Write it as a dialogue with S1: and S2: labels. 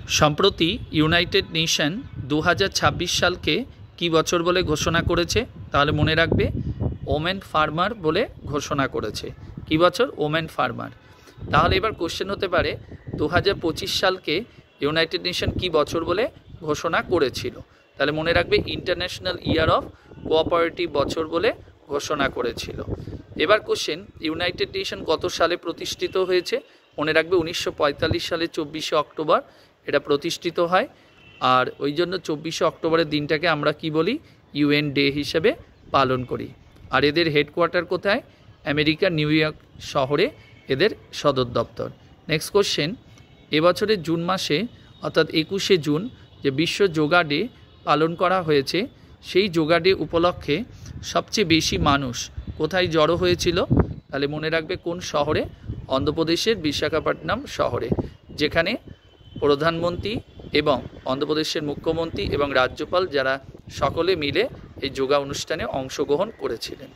S1: সম্প্রতি United nation 2026 সালকে কি বছর বলে ঘোষণা করেছে? তাহলে মনে রাখবে ওমেন ফার্মার বলে ঘোষণা করেছে। কি বছর? Women farmer. তাহলে এবার কোশ্চেন হতে পারে 2025 সালকে ইউনাইটেড নেশন কি বছর বলে ঘোষণা করেছিল? তাহলে মনে রাখবে ইন্টারন্যাশনাল ইয়ার অফ কোঅপারেটিভ বছর বলে ঘোষণা করেছিল। এবার কোশ্চেন, ইউনাইটেড নেশন কত সালে প্রতিষ্ঠিত হয়েছে? মনে রাখবে 1945 সালে 24শে অক্টোবর এটা প্রতিষ্ঠিত হয়। আর ওই জন্য 24শে অক্টোবরের দিনটাকে আমরা কি বলি? ইউএন ডে হিসেবে পালন করি। আর এদের হেডকোয়ার্টার কোথায়? আমেরিকার নিউ ইয়র্ক শহরে এদের সদর দপ্তর। নেক্সট কোশ্চেন, এবছরের জুন মাসে অর্থাৎ 21শে জুন যে বিশ্ব যোগা ডে পালন করা হয়েছে, সেই যোগা ডে উপলক্ষে সবচেয়ে বেশি মানুষ কোথায় জড়ো হয়েছিল? তাহলে মনে রাখবে কোন শহরে? অন্ধ্রপ্রদেশের বিশাখাপট্টনম শহরে, যেখানে প্রধানমন্ত্রী এবং অন্ধ্রপ্রদেশের মুখ্যমন্ত্রী এবং রাজ্যপাল যারা সকলে মিলে এই যোগা অনুষ্ঠানে অংশগ্রহণ করেছিলেন।